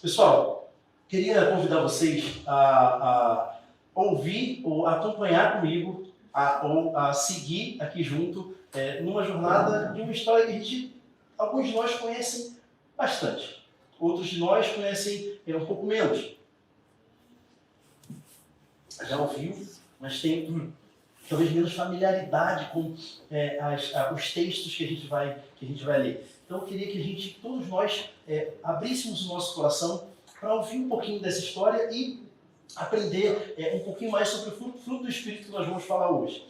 Pessoal, queria convidar vocês a ouvir ou acompanhar comigo ou a seguir aqui junto numa jornada de uma história que alguns de nós conhecem bastante. Outros de nós conhecem um pouco menos. Já ouviu, mas tem talvez menos familiaridade com os textos que a gente vai ler. Então eu queria que todos nós abríssemos o nosso coração para ouvir um pouquinho dessa história e aprender um pouquinho mais sobre o fruto do Espírito que nós vamos falar hoje.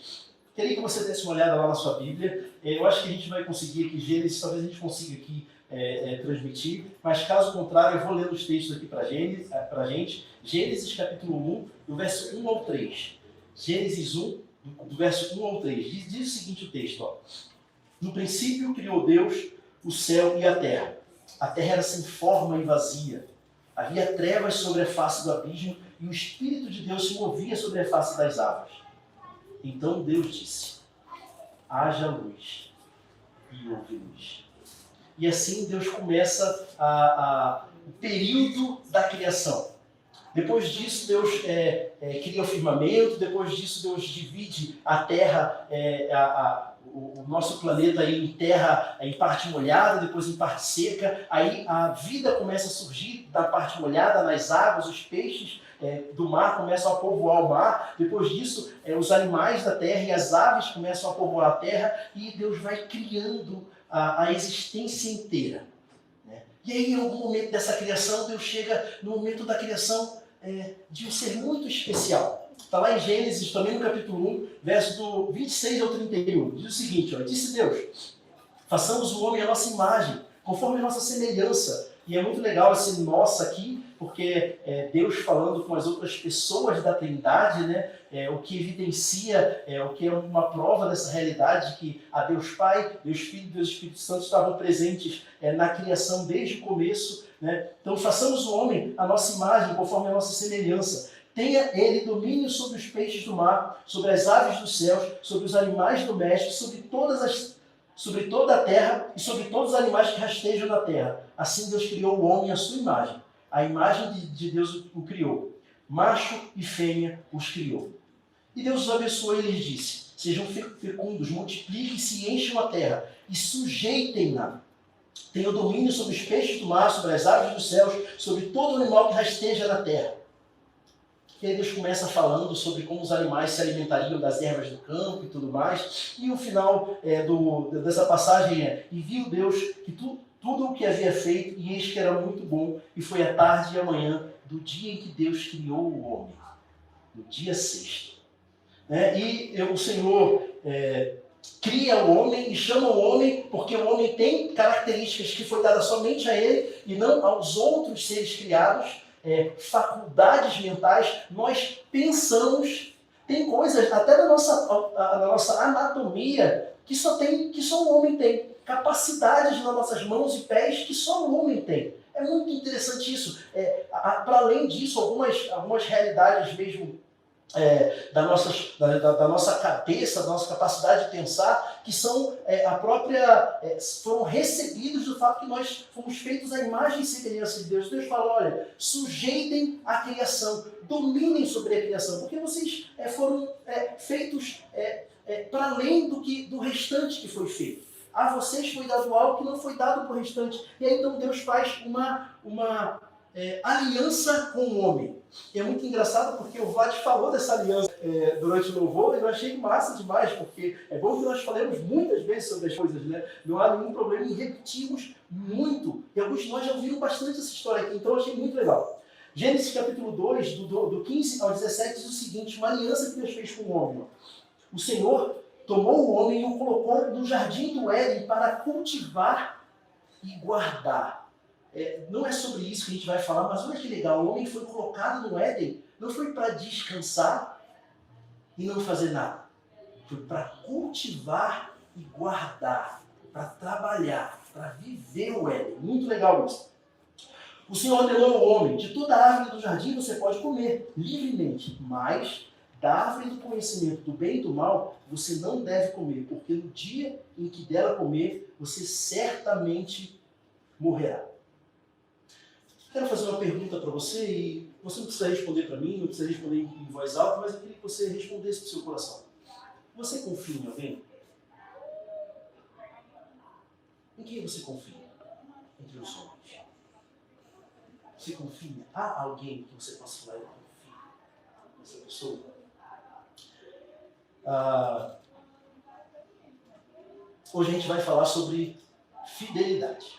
Queria que você desse uma olhada lá na sua Bíblia. Eu acho que a gente vai conseguir aqui, Gênesis, talvez a gente consiga aqui transmitir, mas caso contrário eu vou ler os textos aqui para a gente. Gênesis capítulo 1, do verso 1 ao 3. Gênesis 1, do verso 1 ao 3. Diz o seguinte o texto, ó. No princípio criou Deus o céu e a terra. A terra era sem forma e vazia. Havia trevas sobre a face do abismo e o Espírito de Deus se movia sobre a face das águas. Então Deus disse, haja luz, e houve luz. E assim Deus começa o período da criação. Depois disso, Deus cria o firmamento. Depois disso, Deus divide a terra, o nosso planeta aí em terra em parte molhada, depois em parte seca. Aí a vida começa a surgir da parte molhada nas águas, os peixes do mar começam a povoar o mar. Depois disso, os animais da terra e as aves começam a povoar a terra. E Deus vai criando a existência inteira. E aí, em algum momento dessa criação, Deus chega no momento da criação de um ser muito especial. Está lá em Gênesis, também no capítulo 1, verso do 26 ao 31. Diz o seguinte, ó, disse Deus, façamos o homem à nossa imagem, conforme a nossa semelhança. E é muito legal esse nossa aqui, porque Deus falando com as outras pessoas da Trindade, né? O que evidencia, o que é uma prova dessa realidade, que a Deus Pai, Deus Filho e Deus Espírito Santo estavam presentes na criação desde o começo. Né? Então façamos o homem à nossa imagem, conforme a nossa semelhança. Tenha ele domínio sobre os peixes do mar, sobre as aves dos céus, sobre os animais domésticos, sobre toda a terra e sobre todos os animais que rastejam na terra. Assim Deus criou o homem à sua imagem. A imagem de Deus o criou. Macho e fêmea os criou. E Deus os abençoou e lhes disse, sejam fecundos, multipliquem-se e encham a terra e sujeitem-na. Tenham domínio sobre os peixes do mar, sobre as aves dos céus, sobre todo animal que rasteja na terra. E aí Deus começa falando sobre como os animais se alimentariam das ervas do campo e tudo mais. E o final dessa passagem e viu Deus que tudo o que havia feito, e eis que era muito bom, e foi a tarde e a manhã do dia em que Deus criou o homem, no dia sexto. E o Senhor cria o homem e chama o homem, porque o homem tem características que foi dada somente a ele e não aos outros seres criados, faculdades mentais. Nós pensamos, tem coisas até na nossa anatomia que só o homem tem. Capacidades nas nossas mãos e pés que só o homem tem. É muito interessante isso. Para além disso, algumas realidades mesmo da nossa cabeça, da nossa capacidade de pensar, que são foram recebidos do fato que nós fomos feitos à imagem e semelhança de Deus. Deus fala, olha, sujeitem a criação, dominem sobre a criação, porque vocês foram feitos para além do restante que foi feito. A vocês foi dado algo que não foi dado para o restante. E aí então Deus faz uma aliança com o homem. E é muito engraçado porque o Vlad falou dessa aliança durante o louvor, e eu achei massa demais, porque é bom que nós falemos muitas vezes sobre as coisas, né? Não há nenhum problema em repetirmos muito. E alguns de nós já ouviram bastante essa história aqui, então eu achei muito legal. Gênesis capítulo 2, do 15 ao 17, diz o seguinte, uma aliança que Deus fez com o homem. O Senhor tomou o homem e o colocou no jardim do Éden para cultivar e guardar. Não é sobre isso que a gente vai falar, mas olha que legal, o homem foi colocado no Éden, não foi para descansar e não fazer nada. Foi para cultivar e guardar, para trabalhar, para viver o Éden. Muito legal isso. O Senhor ordenou ao homem, de toda árvore do jardim você pode comer livremente, mas da árvore do conhecimento do bem e do mal, você não deve comer, porque no dia em que dela comer, você certamente morrerá. Quero fazer uma pergunta para você e você não precisa responder para mim, não precisa responder em voz alta, mas eu queria que você respondesse para o seu coração. Você confia em alguém? Em quem você confia entre os homens? Você confia? Há alguém que você possa falar, eu confio nessa pessoa? Hoje a gente vai falar sobre fidelidade.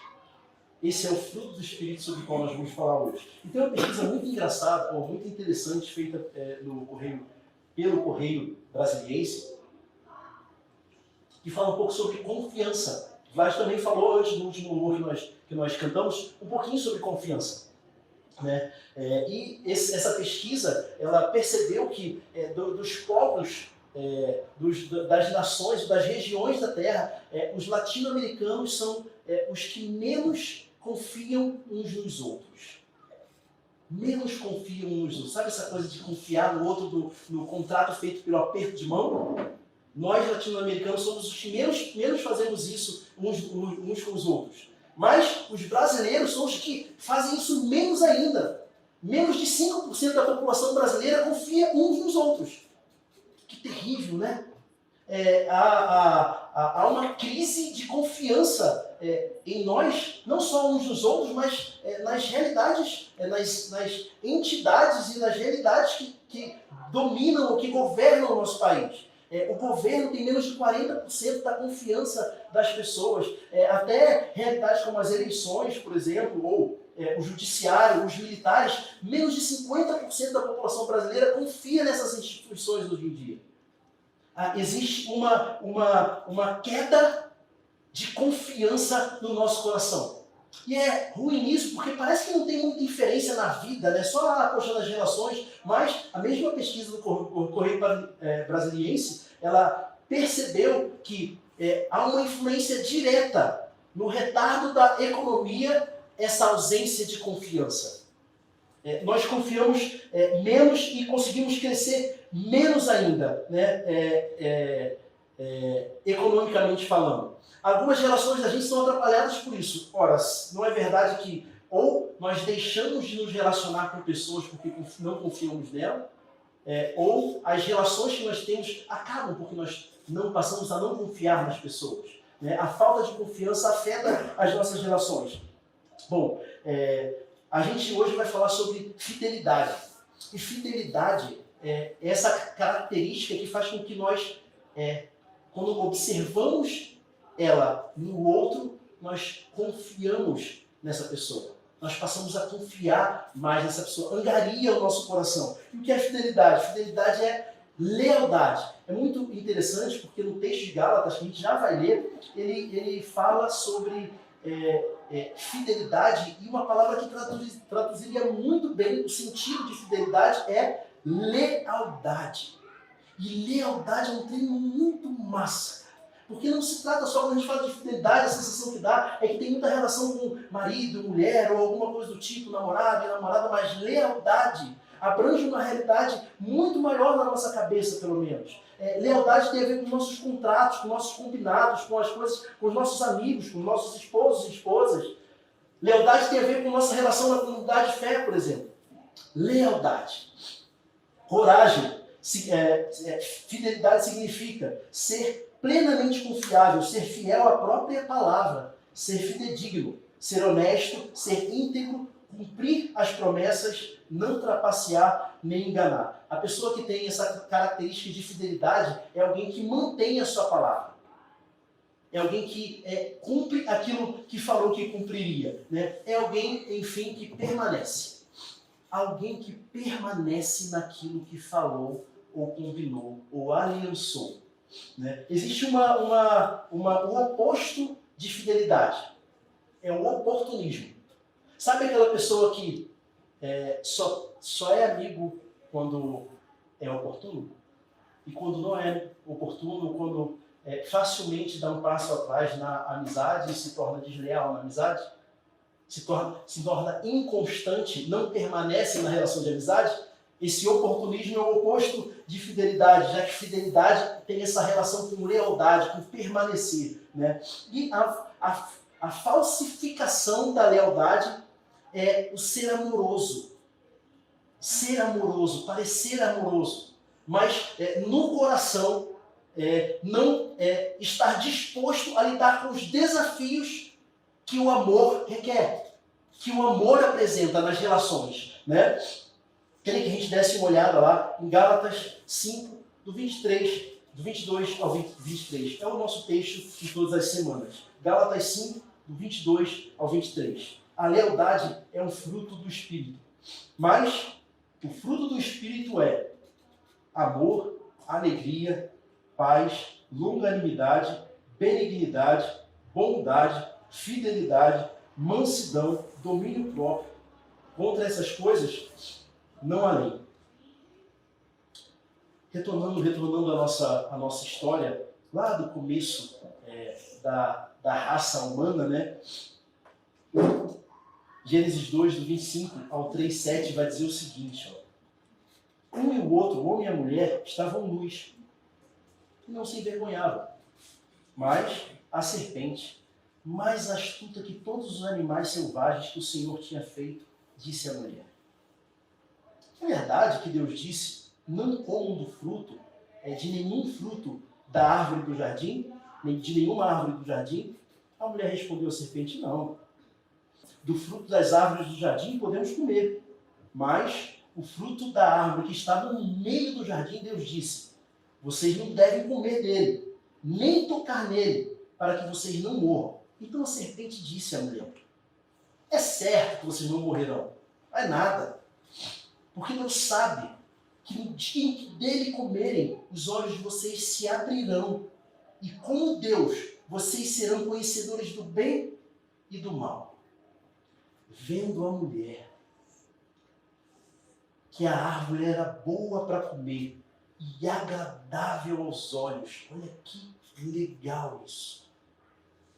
Esse é o fruto do Espírito sobre o qual nós vamos falar hoje. E tem uma pesquisa muito engraçada, ou muito interessante, feita pelo Correio Brasiliense, que fala um pouco sobre confiança. Vlad também falou antes, no último louvor que nós cantamos, um pouquinho sobre confiança. Né? Essa pesquisa, ela percebeu que dos povos, das nações, das regiões da Terra, os latino-americanos são os que menos confiam uns nos outros. Menos confiam uns nos outros. Sabe essa coisa de confiar no outro, no contrato feito pelo aperto de mão? Nós, latino-americanos, somos os que menos fazemos isso uns com os outros. Mas os brasileiros são os que fazem isso menos ainda. Menos de 5% da população brasileira confia uns nos outros. Que terrível, né? Há uma crise de confiança em nós, não só uns nos outros, mas nas realidades, nas entidades e nas realidades que dominam ou que governam o nosso país. O governo tem menos de 40% da confiança das pessoas. Até realidades como as eleições, por exemplo, ou o judiciário, os militares, menos de 50% da população brasileira confia nessas instituições hoje em dia. Existe uma queda de confiança no nosso coração. E é ruim isso, porque parece que não tem muita inferência na vida, né? Só poxa, nas relações, mas a mesma pesquisa do Correio Brasiliense, ela percebeu que há uma influência direta no retardo da economia, essa ausência de confiança. Nós confiamos menos e conseguimos crescer menos ainda, né? Economicamente falando. Algumas relações da gente são atrapalhadas por isso. Ora, não é verdade que ou nós deixamos de nos relacionar com pessoas porque não confiamos nela, ou as relações que nós temos acabam porque nós não passamos a não confiar nas pessoas. Né? A falta de confiança afeta as nossas relações. Bom, a gente hoje vai falar sobre fidelidade. E fidelidade é essa característica que faz com que nós, quando observamos ela no outro, nós confiamos nessa pessoa. Nós passamos a confiar mais nessa pessoa. Angaria o nosso coração. E o que é fidelidade? Fidelidade é lealdade. É muito interessante porque no texto de Gálatas, que a gente já vai ler, ele fala sobre fidelidade, e uma palavra que traduziria muito bem o sentido de fidelidade é lealdade. E lealdade é um termo muito massa. Porque não se trata só, quando a gente fala de fidelidade, a sensação que dá é que tem muita relação com marido, mulher, ou alguma coisa do tipo, namorado e namorada, mas lealdade abrange uma realidade muito maior na nossa cabeça, pelo menos. Lealdade tem a ver com nossos contratos, com nossos combinados, com as coisas, com os nossos amigos, com os nossos esposos e esposas. Lealdade tem a ver com nossa relação na comunidade de fé, por exemplo. Lealdade. Coragem. Fidelidade significa ser plenamente confiável, ser fiel à própria palavra, ser fidedigno, ser honesto, ser íntegro, cumprir as promessas, não trapacear nem enganar. A pessoa que tem essa característica de fidelidade é alguém que mantém a sua palavra. É alguém que cumpre aquilo que falou que cumpriria. Né? É alguém, enfim, que permanece. Alguém que permanece naquilo que falou, ou combinou, ou aliançou. Né? Existe um oposto de fidelidade. É o oportunismo. Sabe aquela pessoa que só é amigo quando é oportuno? E quando não é oportuno, quando facilmente dá um passo atrás na amizade e se torna desleal na amizade? Se torna inconstante, não permanece na relação de amizade? Esse oportunismo é o oposto de fidelidade, já que fidelidade tem essa relação com lealdade, com permanecer. Né? E a falsificação da lealdade é o ser amoroso. Ser amoroso, parecer amoroso. Mas no coração, não estar disposto a lidar com os desafios que o amor requer, que o amor apresenta nas relações, né? Queria que a gente desse uma olhada lá em Gálatas 5, do 22 ao 23. É o nosso texto de todas as semanas. Gálatas 5, do 22 ao 23. A lealdade é um fruto do Espírito. Mas o fruto do Espírito é amor, alegria, paz, longanimidade, benignidade, bondade, fidelidade, mansidão, domínio próprio. Contra essas coisas não há lei. Retornando a nossa história, lá do começo da raça humana, né? Gênesis 2, do 25 ao 3:7, vai dizer o seguinte, ó. Um e o outro, o homem e a mulher, estavam nus e não se envergonhavam. Mas a serpente, mais astuta que todos os animais selvagens que o Senhor tinha feito, disse à mulher: é verdade que Deus disse, não comam do fruto, de nenhum fruto da árvore do jardim, nem de nenhuma árvore do jardim? A mulher respondeu à serpente: não. Do fruto das árvores do jardim podemos comer, mas o fruto da árvore que estava no meio do jardim, Deus disse: vocês não devem comer dele, nem tocar nele, para que vocês não morram. Então a serpente disse à mulher: é certo que vocês não morrerão. Não é nada. Porque Deus sabe que no dia em que dele comerem, os olhos de vocês se abrirão. E como Deus, vocês serão conhecedores do bem e do mal. Vendo a mulher que a árvore era boa para comer e agradável aos olhos. Olha que legal isso.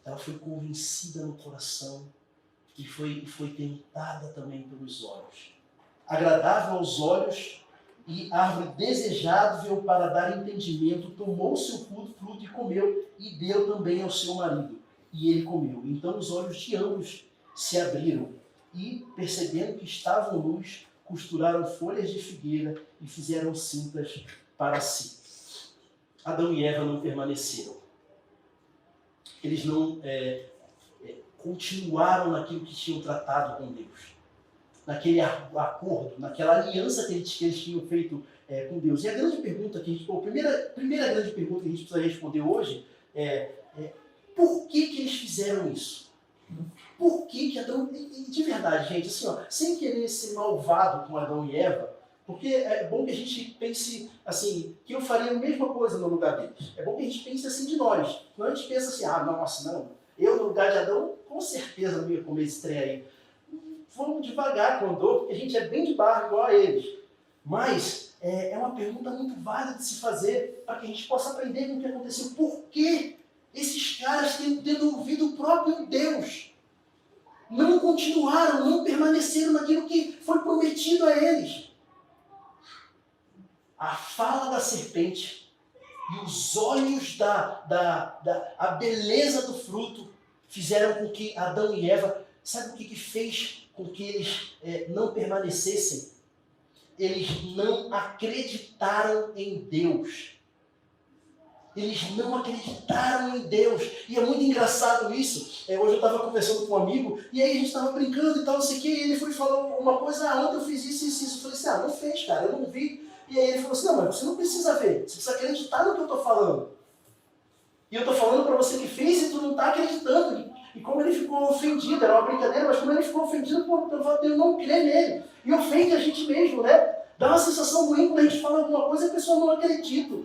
Ela foi convencida no coração e foi tentada também pelos olhos. Agradável aos olhos e árvore desejável para dar entendimento, tomou o seu fruto e comeu, e deu também ao seu marido, e ele comeu. Então os olhos de ambos se abriram, e, percebendo que estavam nus, costuraram folhas de figueira e fizeram cintas para si. Adão e Eva não permaneceram. Eles não continuaram naquilo que tinham tratado com Deus, naquele acordo, naquela aliança que eles tinham feito com Deus. E a grande pergunta que a gente, a primeira grande pergunta que a gente precisa responder hoje é por que eles fizeram isso? Por que Adão... E de verdade, gente, assim, sem querer ser malvado com Adão e Eva, porque é bom que a gente pense assim, que eu faria a mesma coisa no lugar deles. É bom que a gente pense assim de nós. Não a gente pensa assim, nossa, não, eu no lugar de Adão, com certeza não ia comer esse trem aí. Vamos devagar com a dor, porque a gente é bem de barro igual a eles. Mas é uma pergunta muito válida de se fazer para que a gente possa aprender com o que aconteceu. Por que esses caras, tendo ouvido o próprio Deus, não continuaram, não permaneceram naquilo que foi prometido a eles? A fala da serpente e os olhos a beleza do fruto fizeram com que Adão e Eva, sabe o que fez com que eles não permanecessem? Eles não acreditaram em Deus. Eles não acreditaram em Deus. E é muito engraçado isso. Hoje eu estava conversando com um amigo, e aí a gente estava brincando e tal, não sei o quê, e ele foi falar uma coisa, ontem eu fiz isso. Eu falei assim, não fez, cara, eu não vi. E aí ele falou assim, não, mas você não precisa ver, você precisa acreditar no que eu estou falando. E eu estou falando para você que fez e tu não está acreditando. E como ele ficou ofendido, era uma brincadeira, mas como ele ficou ofendido pelo fato de eu não crer nele. E ofende a gente mesmo, né? Dá uma sensação ruim quando a gente fala alguma coisa e a pessoa não acredita.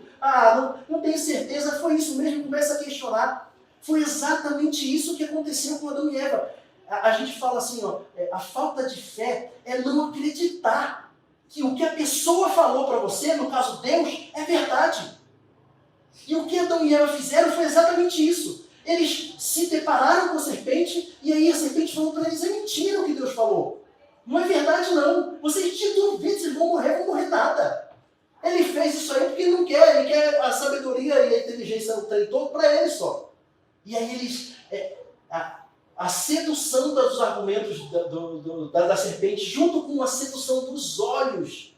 Não tenho certeza, foi isso mesmo, começa a questionar. Foi exatamente isso que aconteceu com Adão e Eva. A gente fala assim, a falta de fé é não acreditar que o que a pessoa falou para você, no caso Deus, é verdade. E o que Adão e Eva fizeram foi exatamente isso. Eles se depararam com a serpente, e aí a serpente falou para eles, é mentira o que Deus falou. Não é verdade não. Vocês te duvidam, vocês vão morrer nada. Ele fez isso aí porque ele não quer, ele quer a sabedoria e a inteligência do trem todo para ele só. E aí eles, a sedução dos argumentos da serpente, junto com a sedução dos olhos,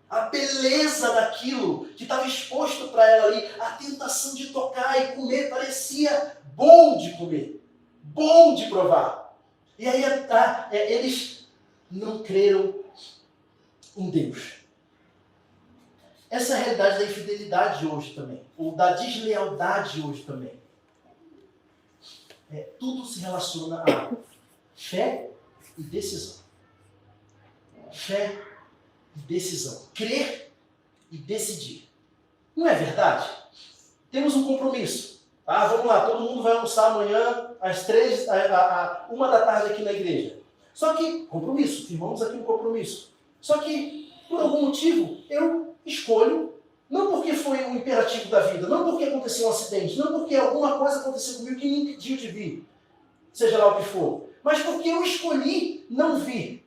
a beleza daquilo que estava exposto para ela ali, a tentação de tocar e comer, parecia bom de comer, bom de provar. E aí eles não creram em Deus. Essa é a realidade da infidelidade hoje também, ou da deslealdade hoje também. Tudo se relaciona a fé e decisão. Fé e decisão. Crer e decidir. Não é verdade? Temos um compromisso. Tá? Vamos lá, todo mundo vai almoçar amanhã às 1 da tarde aqui na igreja. Só que, compromisso, firmamos aqui um compromisso. Só que, por algum motivo, eu escolho, não porque foi um imperativo da vida, não porque aconteceu um acidente, não porque alguma coisa aconteceu comigo que me impediu de vir, seja lá o que for, mas porque eu escolhi não vir,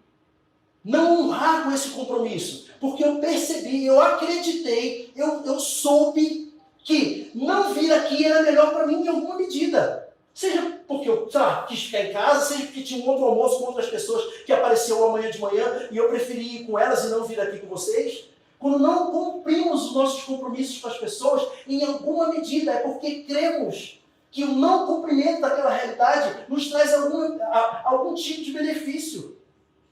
não honrar com esse compromisso, porque eu percebi, eu acreditei, eu soube que não vir aqui era melhor para mim em alguma medida. Seja porque eu quis ficar em casa, seja porque tinha um outro almoço com outras pessoas que apareceu amanhã de manhã e eu preferi ir com elas e não vir aqui com vocês. Quando não cumprimos os nossos compromissos com as pessoas, em alguma medida é porque cremos que o não cumprimento daquela realidade nos traz algum tipo de benefício.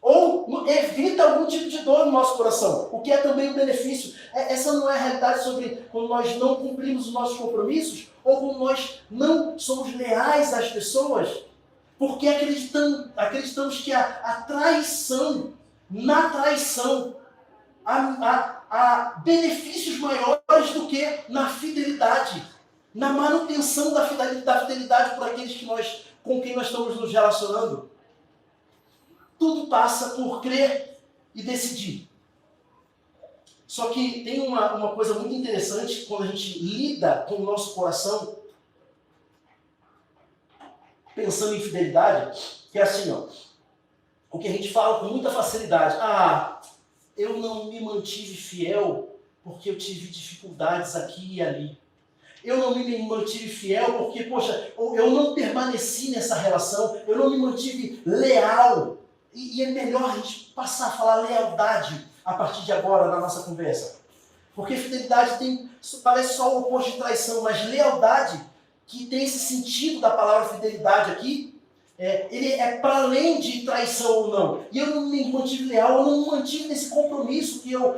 Ou evita algum tipo de dor no nosso coração, o que é também um benefício. Essa não é a realidade sobre quando nós não cumprimos os nossos compromissos, ou quando nós não somos leais às pessoas, porque acreditamos que a traição, na traição, há benefícios maiores do que na fidelidade, na manutenção da fidelidade por aqueles com quem nós estamos nos relacionando. Tudo passa por crer e decidir. Só que tem uma coisa muito interessante quando a gente lida com o nosso coração, pensando em fidelidade, que é assim, o que a gente fala com muita facilidade. Eu não me mantive fiel porque eu tive dificuldades aqui e ali. Eu não me mantive fiel porque, eu não permaneci nessa relação, eu não me mantive leal. E é melhor a gente passar a falar lealdade a partir de agora na nossa conversa. Porque fidelidade parece só o oposto de traição, mas lealdade, que tem esse sentido da palavra fidelidade aqui, ele é para além de traição ou não. E eu não me mantive leal, eu não me mantive nesse compromisso que eu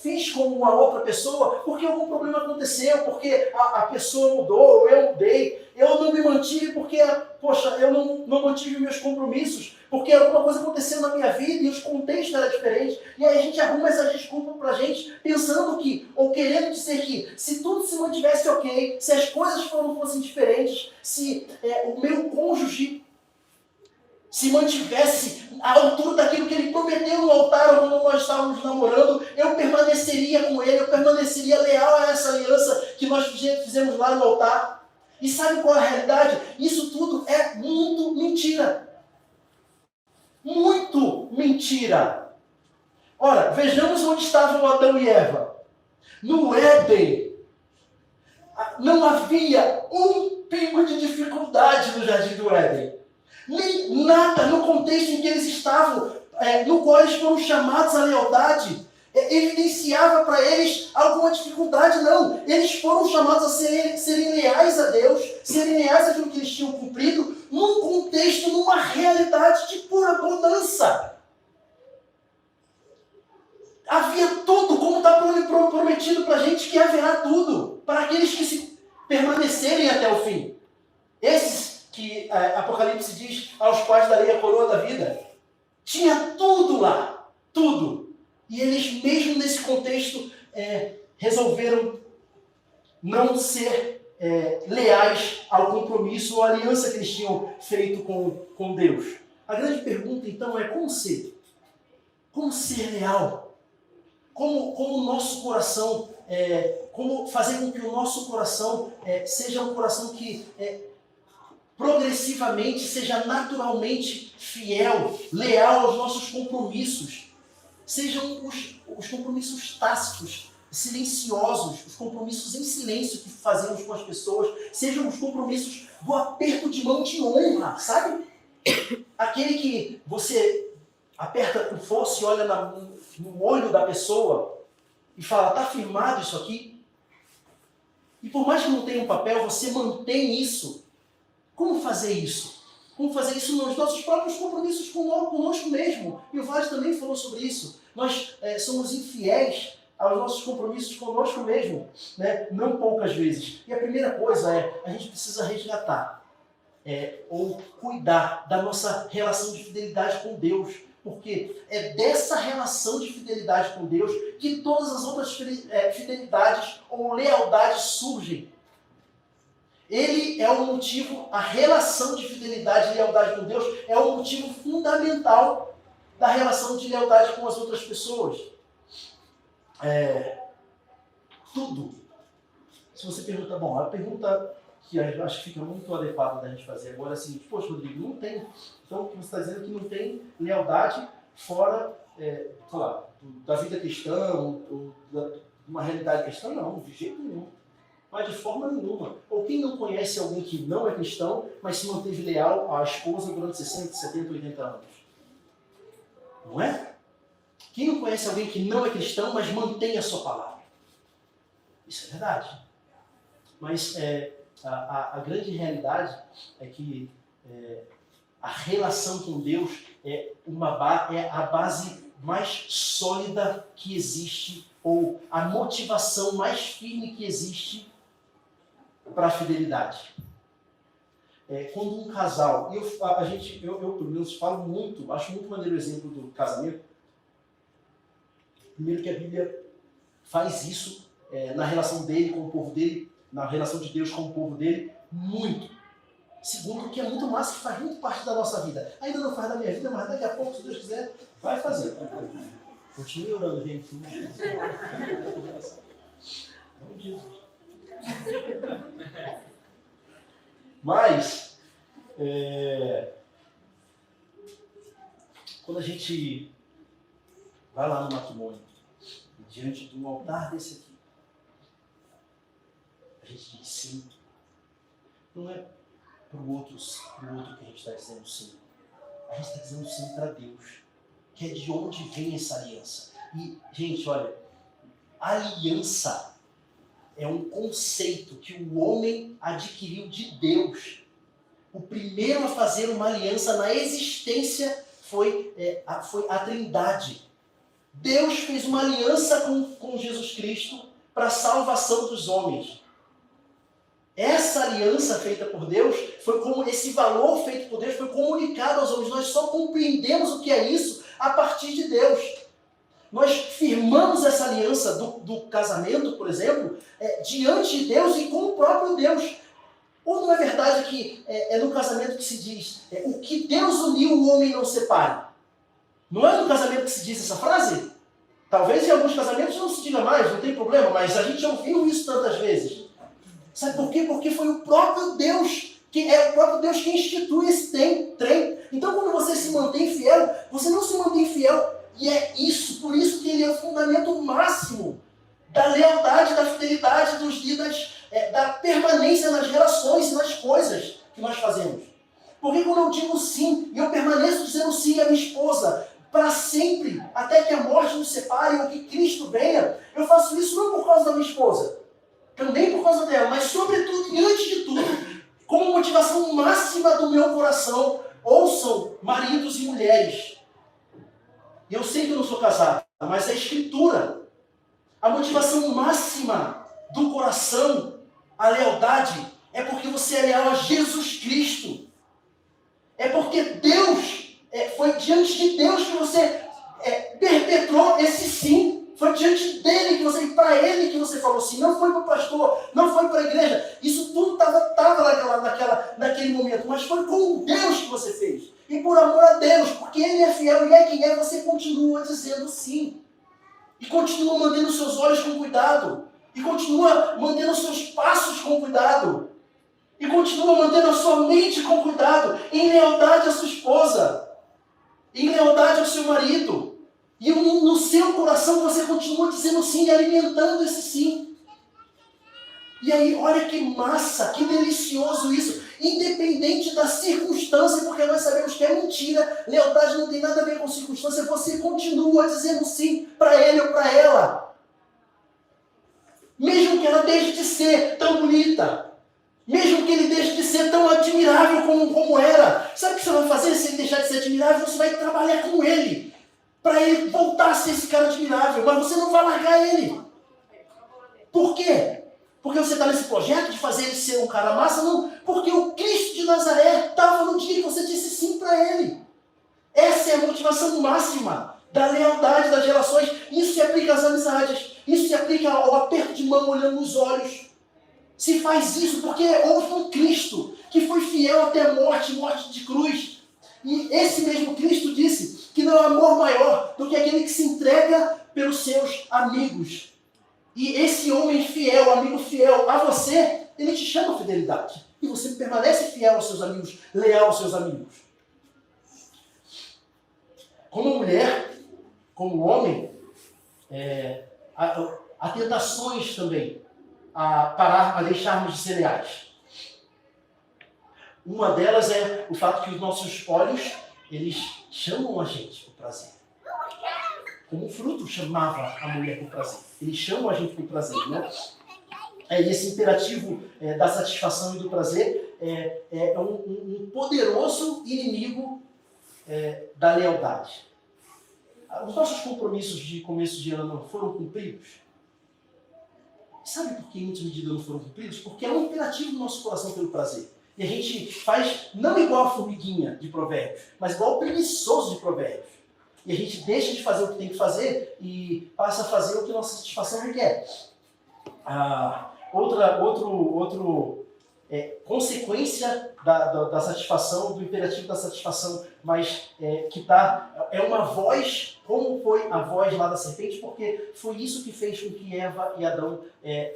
fiz com uma outra pessoa, porque algum problema aconteceu, porque a pessoa mudou, eu mudei. Eu não me mantive porque, eu não mantive meus compromissos, porque alguma coisa aconteceu na minha vida e os contextos eram diferentes. E aí a gente arruma essa desculpa pra gente, pensando que, ou querendo dizer que, se tudo se mantivesse ok, se as coisas fossem diferentes, se o meu cônjuge se mantivesse à altura daquilo que ele prometeu no altar quando nós estávamos namorando, eu permaneceria com ele, eu permaneceria leal a essa aliança que nós fizemos lá no altar. E sabe qual é a realidade? Isso tudo é muito mentira. Muito mentira. Ora, vejamos onde estavam Adão e Eva. No Éden, não havia um pingo de dificuldade no jardim do Éden. Nem nada no contexto em que eles estavam, no qual eles foram chamados à lealdade, evidenciava para eles alguma dificuldade, não. Eles foram chamados a serem leais a Deus, serem leais àquilo que eles tinham cumprido, num contexto, numa realidade de pura bonança. Havia tudo, como está prometido para a gente que haverá tudo, para aqueles que se permanecerem até o fim. Esses que Apocalipse diz, aos quais darei a coroa da vida. Tinha tudo lá, tudo. E eles, mesmo nesse contexto, resolveram não ser leais ao compromisso ou à aliança que eles tinham feito com Deus. A grande pergunta, então, é como ser? Como ser leal? Como o nosso coração, como fazer com que o nosso coração seja um coração que progressivamente, seja naturalmente fiel, leal aos nossos compromissos. Sejam os compromissos tácitos, silenciosos, os compromissos em silêncio que fazemos com as pessoas, sejam os compromissos do aperto de mão de honra, sabe? Aquele que você aperta com força e olha no olho da pessoa e fala, está firmado isso aqui? E por mais que não tenha um papel, você mantém isso. Como fazer isso? Como fazer isso nos nossos próprios compromissos conosco mesmo? E o Vaz também falou sobre isso. Nós somos infiéis aos nossos compromissos conosco mesmo, né? Não poucas vezes. E a primeira coisa a gente precisa resgatar ou cuidar da nossa relação de fidelidade com Deus. Porque é dessa relação de fidelidade com Deus que todas as outras fidelidades ou lealdades surgem. Ele é o motivo, a relação de fidelidade e lealdade com Deus é o motivo fundamental da relação de lealdade com as outras pessoas. Tudo. Se você pergunta, a pergunta que eu acho que fica muito adequada da gente fazer agora é a seguinte, poxa, Rodrigo, não tem, então o que você está dizendo é que não tem lealdade fora, da vida cristã, ou de uma realidade cristã? Não, de jeito nenhum. Mas de forma nenhuma. Ou quem não conhece alguém que não é cristão, mas se manteve leal à esposa durante 60, 70, 80 anos? Não é? Quem não conhece alguém que não é cristão, mas mantém a sua palavra? Isso é verdade. Mas a grande realidade é que a relação com Deus é a base mais sólida que existe, ou a motivação mais firme que existe para a fidelidade. Quando um casal, eu pelo menos falo muito, acho muito maneiro o exemplo do casamento. Primeiro que a Bíblia faz isso na relação dele com o povo dele, na relação de Deus com o povo dele, muito. Segundo, que é muito massa, que faz muito parte da nossa vida. Ainda não faz da minha vida, mas daqui a pouco, se Deus quiser, vai fazer. Continue orando, gente. Não diz. Mas, quando a gente vai lá no matrimônio, diante de um altar desse aqui, a gente diz sim. Não é para o outro que a gente está dizendo sim. A gente está dizendo sim para Deus, que é de onde vem essa aliança. E, gente, olha, aliança é um conceito que o homem adquiriu de Deus. O primeiro a fazer uma aliança na existência foi a Trindade. Deus fez uma aliança com Jesus Cristo para a salvação dos homens. Essa aliança feita por Deus, esse valor feito por Deus foi comunicado aos homens. Nós só compreendemos o que é isso a partir de Deus. Nós firmamos essa aliança do casamento, por exemplo, diante de Deus e com o próprio Deus. Ou não é verdade que é no casamento que se diz o que Deus uniu, o homem não separe? Não é no casamento que se diz essa frase? Talvez em alguns casamentos não se diga mais, não tem problema, mas a gente ouviu isso tantas vezes. Sabe por quê? Porque foi o próprio Deus, que institui esse trem. Então, quando você se mantém fiel, você não se mantém fiel. E é isso, por isso que ele é o fundamento máximo da lealdade, da fidelidade, da permanência nas relações e nas coisas que nós fazemos. Porque quando eu digo sim, e eu permaneço dizendo sim à minha esposa, para sempre, até que a morte nos separe ou que Cristo venha, eu faço isso não por causa da minha esposa, também por causa dela, mas sobretudo e antes de tudo, como motivação máxima do meu coração. Ouçam, maridos e mulheres. Eu sei que eu não sou casado, mas a Escritura, a motivação máxima do coração, a lealdade, é porque você é leal a Jesus Cristo. É porque Deus, foi diante de Deus que você perpetrou esse sim. Foi diante dele para ele que você falou sim. Não foi para o pastor, não foi para a igreja. Isso tudo estava naquele momento, mas foi com Deus que você fez. E por amor a Deus, porque ele é fiel e é quem é, você continua dizendo sim. E continua mantendo seus olhos com cuidado. E continua mantendo seus passos com cuidado. E continua mantendo a sua mente com cuidado. Em lealdade à sua esposa. Em lealdade ao seu marido. E no seu coração você continua dizendo sim e alimentando esse sim. E aí, olha que massa, que delicioso isso. Independente da circunstância, porque nós sabemos que é mentira, lealdade não tem nada a ver com circunstância, você continua dizendo sim para ele ou para ela. Mesmo que ela deixe de ser tão bonita. Mesmo que ele deixe de ser tão admirável como era. Sabe o que você vai fazer se ele deixar de ser admirável? Você vai trabalhar com ele. Para ele voltar a ser esse cara admirável. Mas você não vai largar ele. Por quê? Porque você está nesse projeto de fazer ele ser um cara massa? Não. Porque o Cristo de Nazaré estava no dia que você disse sim para ele. Essa é a motivação máxima da lealdade das relações. Isso se aplica às amizades. Isso se aplica ao aperto de mão olhando nos olhos. Se faz isso porque houve um Cristo que foi fiel até a morte, morte de cruz. E esse mesmo Cristo disse que não há amor maior do que aquele que se entrega pelos seus amigos. E esse homem fiel, amigo fiel a você, ele te chama a fidelidade. E você permanece fiel aos seus amigos, leal aos seus amigos. Como mulher, como homem, há tentações também a deixarmos de ser leais. Uma delas é o fato que os nossos olhos, eles chamam a gente por prazer. Como o fruto chamava a mulher por prazer. Eles chamam a gente por prazer, né? E esse imperativo da satisfação e do prazer é um poderoso inimigo da lealdade. Os nossos compromissos de começo de ano foram cumpridos? Sabe por que em muita medida não foram cumpridos? Porque é um imperativo do nosso coração pelo prazer. E a gente faz não igual a formiguinha de Provérbios, mas igual o preguiçoso de Provérbios. E a gente deixa de fazer o que tem que fazer e passa a fazer o que nossa satisfação requer. Consequência da satisfação, do imperativo da satisfação, mas é uma voz, como foi a voz lá da serpente, porque foi isso que fez com que Eva e Adão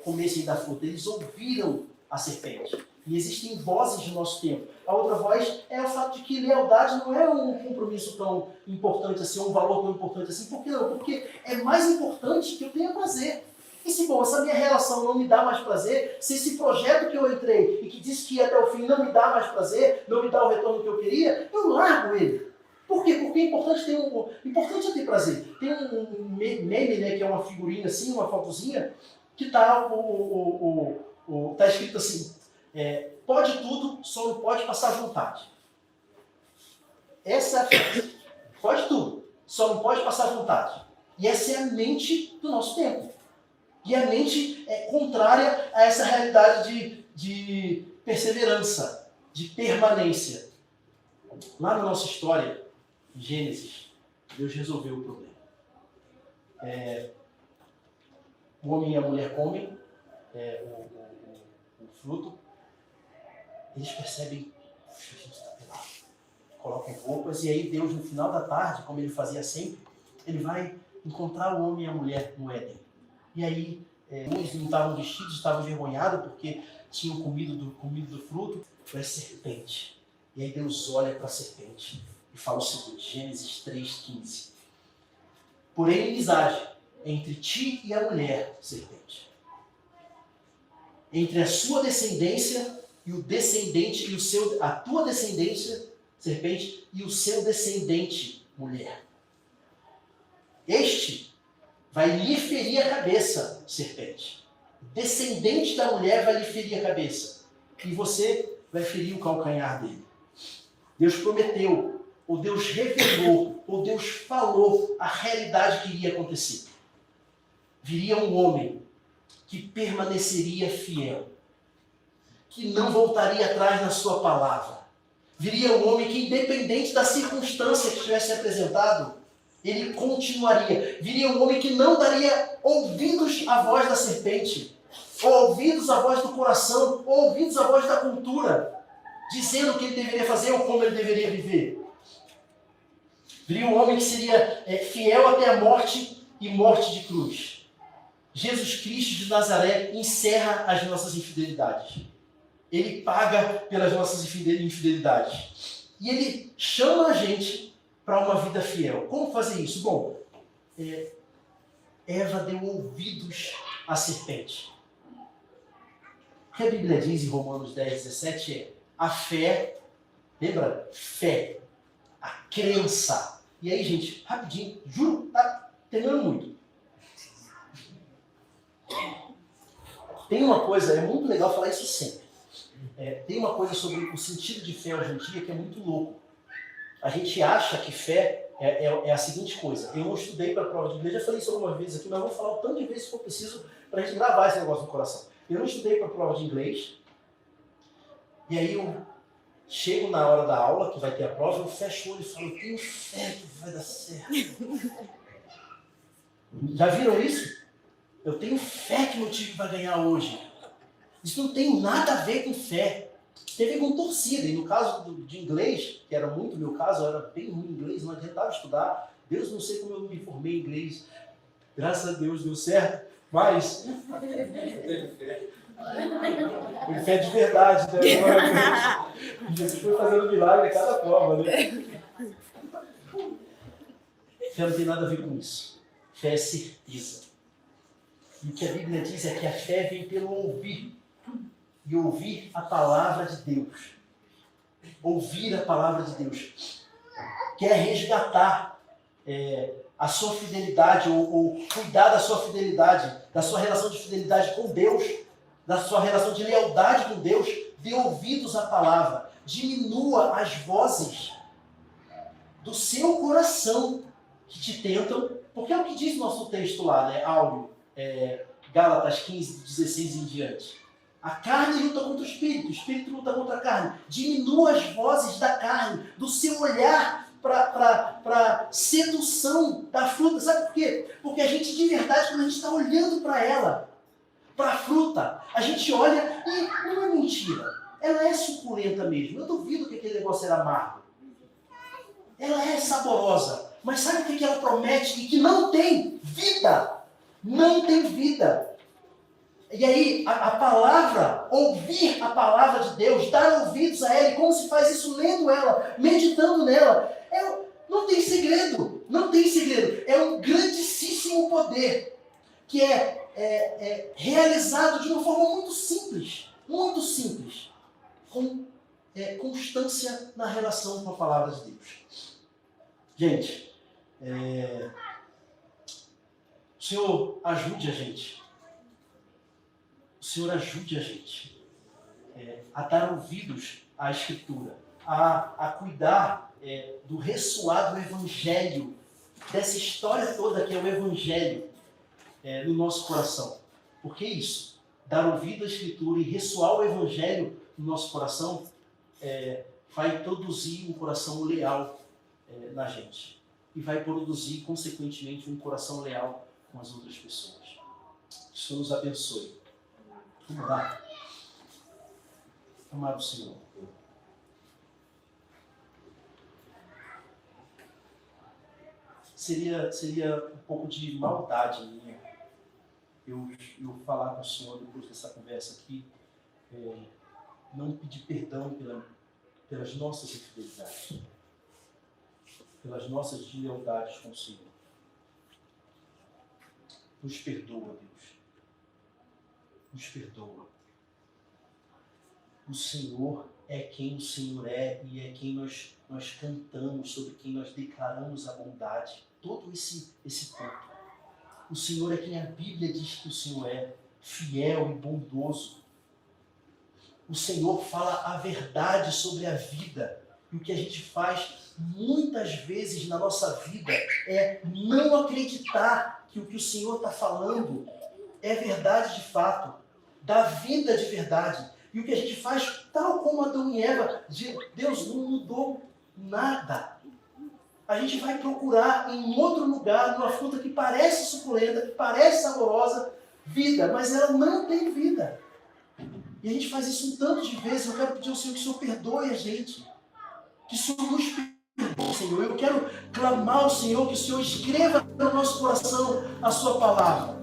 comessem da fruta. Eles ouviram a serpente. E existem vozes do nosso tempo. A outra voz é o fato de que lealdade não é um compromisso tão importante assim, um valor tão importante assim. Por que não? Porque é mais importante que eu tenha prazer. E se, essa minha relação não me dá mais prazer, se esse projeto que eu entrei e que disse que ia até o fim não me dá mais prazer, não me dá o retorno que eu queria, eu largo ele. Por quê? Porque é importante é ter prazer. Tem um meme, né, que é uma figurinha assim, uma fotozinha, que tá escrito assim, pode tudo, só não pode passar vontade. Essa é a frase. Pode tudo, só não pode passar vontade. E essa é a mente do nosso tempo. E a mente é contrária a essa realidade de perseverança, de permanência. Lá na nossa história, em Gênesis, Deus resolveu o problema. O homem e a mulher comem o fruto. Eles percebem, puxa, a gente está pelado. Colocam roupas e aí Deus, no final da tarde, como ele fazia sempre, ele vai encontrar o homem e a mulher no Éden. E aí, eles não estavam vestidos, estavam envergonhados porque tinham comido do fruto. Foi a serpente. E aí Deus olha para a serpente e fala o seguinte, Gênesis 3,15. Porém, inimizade entre ti e a mulher, serpente. Entre a sua descendência e o descendente, a tua descendência, serpente, e o seu descendente, mulher. Este vai lhe ferir a cabeça, serpente. O descendente da mulher vai lhe ferir a cabeça. E você vai ferir o calcanhar dele. Deus prometeu, ou Deus revelou, ou Deus falou a realidade que iria acontecer. Viria um homem que permaneceria fiel, que não voltaria atrás na sua palavra. Viria um homem que, independente da circunstância que tivesse apresentado, ele continuaria. Viria um homem que não daria ouvidos à voz da serpente, ou ouvidos à voz do coração, ou ouvidos à voz da cultura, dizendo o que ele deveria fazer ou como ele deveria viver. Viria um homem que seria fiel até a morte e morte de cruz. Jesus Cristo de Nazaré encerra as nossas infidelidades. Ele paga pelas nossas infidelidades. E ele chama a gente para uma vida fiel. Como fazer isso? Bom, Eva deu ouvidos à serpente. O que a Bíblia diz em Romanos 10, 17 é a fé, lembra? Fé, a crença. E aí, gente, rapidinho, juro, tá terminando muito. Tem uma coisa, é muito legal falar isso sempre. Tem uma coisa sobre o sentido de fé hoje em dia que é muito louco. A gente acha que fé é a seguinte coisa. Eu não estudei para a prova de inglês, já falei isso algumas vezes aqui, mas eu vou falar o tanto de vezes que for preciso para a gente gravar esse negócio no coração. Eu não estudei para a prova de inglês, e aí eu chego na hora da aula, que vai ter a prova, eu fecho o olho e falo, eu tenho fé que vai dar certo. Já viram isso? Eu tenho fé que meu time vai ganhar hoje. Isso não tem nada a ver com fé. Tem a ver com torcida. E no caso de inglês, que era muito o meu caso, eu era bem ruim em inglês, não adiantava estudar. Deus, não sei como eu me formei em inglês. Graças a Deus deu certo. Mas foi fé de verdade, né? Jesus foi fazendo milagre a cada forma, né? Fé não tem nada a ver com isso. Fé é certeza. E o que a Bíblia diz é que a fé vem pelo ouvir. E ouvir a palavra de Deus. Ouvir a palavra de Deus. Quer resgatar a sua fidelidade ou cuidar da sua fidelidade, da sua relação de fidelidade com Deus, da sua relação de lealdade com Deus, dê ouvidos à palavra. Diminua as vozes do seu coração que te tentam, porque é o que diz o nosso texto lá, né, Áureo, Gálatas 15, 16 em diante. A carne luta contra o espírito luta contra a carne. Diminua as vozes da carne, do seu olhar para sedução da fruta. Sabe por quê? Porque a gente, de verdade, quando a gente está olhando para ela, para a fruta, a gente olha e não é mentira. Ela é suculenta mesmo. Eu duvido que aquele negócio era amargo. Ela é saborosa. Mas sabe o que ela promete? E que não tem vida. Não tem vida. E aí, a palavra, ouvir a palavra de Deus, dar ouvidos a ela, e como se faz isso lendo ela, meditando nela, não tem segredo, não tem segredo. É um grandíssimo poder que é realizado de uma forma muito simples, com constância na relação com a palavra de Deus. Gente, o Senhor ajude a gente. O Senhor ajude a gente a dar ouvidos à Escritura, a cuidar do ressoar do Evangelho, dessa história toda que é o Evangelho no nosso coração. Porque isso, dar ouvido à Escritura e ressoar o Evangelho no nosso coração, vai produzir um coração leal na gente. E vai produzir, consequentemente, um coração leal com as outras pessoas. Que o Senhor nos abençoe. Vamos lá. Amado Senhor. Seria um pouco de maldade minha eu falar com o Senhor depois dessa conversa aqui, não pedir perdão pelas nossas infidelidades, pelas nossas deslealdades com o Senhor. Nos perdoa, Deus. Nos perdoa. O Senhor é quem o Senhor é e é quem nós cantamos, sobre quem nós declaramos a bondade. Todo esse ponto. O Senhor é quem a Bíblia diz que o Senhor é, fiel e bondoso. O Senhor fala a verdade sobre a vida. E o que a gente faz muitas vezes na nossa vida é não acreditar que o que o Senhor está falando é verdade de fato, da vida de verdade. E o que a gente faz, tal como Adão e Eva, Deus não mudou nada. A gente vai procurar em outro lugar, numa fruta que parece suculenta, que parece saborosa, vida, mas ela não tem vida. E a gente faz isso um tanto de vezes. Eu quero pedir ao Senhor que o Senhor perdoe a gente. Que o Senhor nos perdoe, Senhor. Eu quero clamar ao Senhor que o Senhor escreva no nosso coração a sua palavra.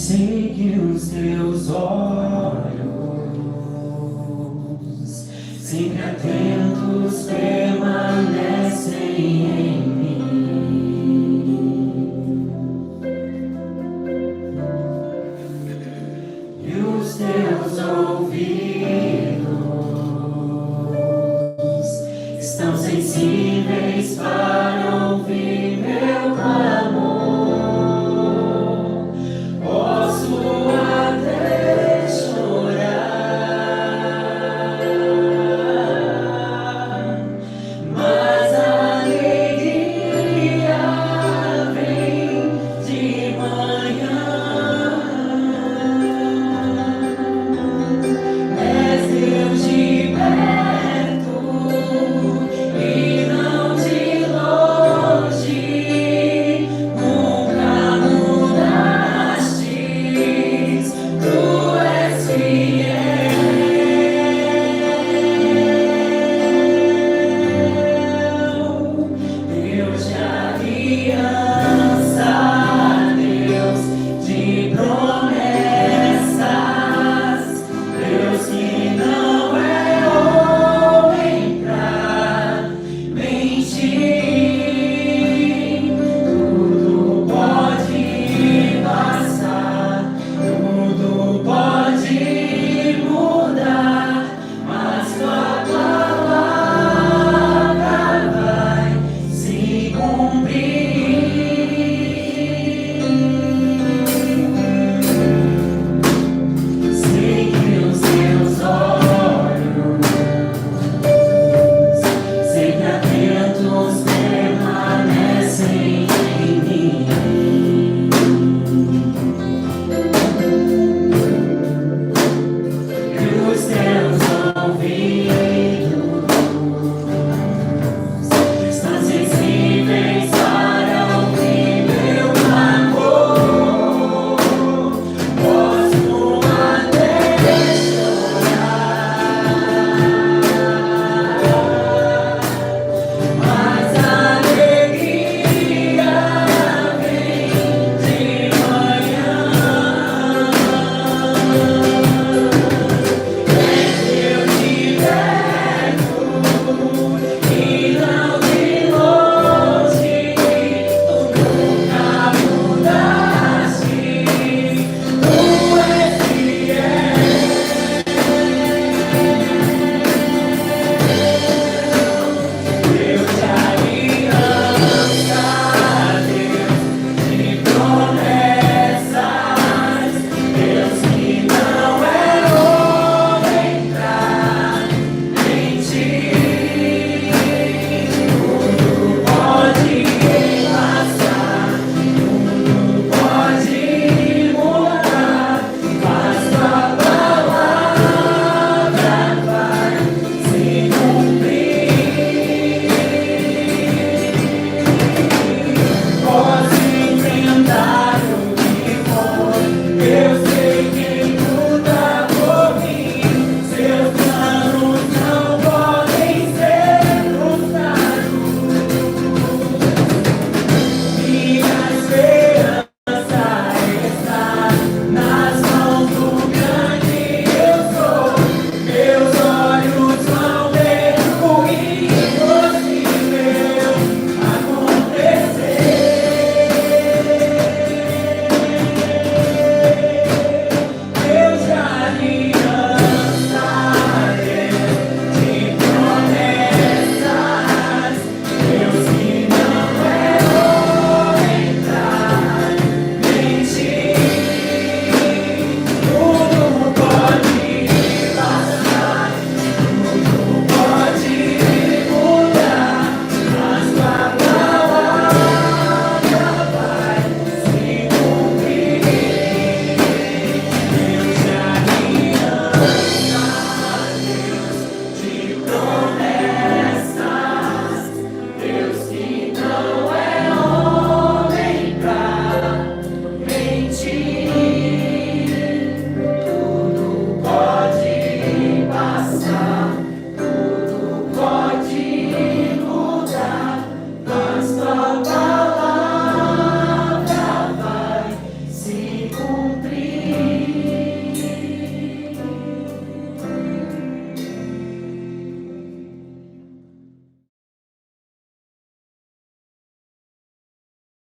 Sei que os teus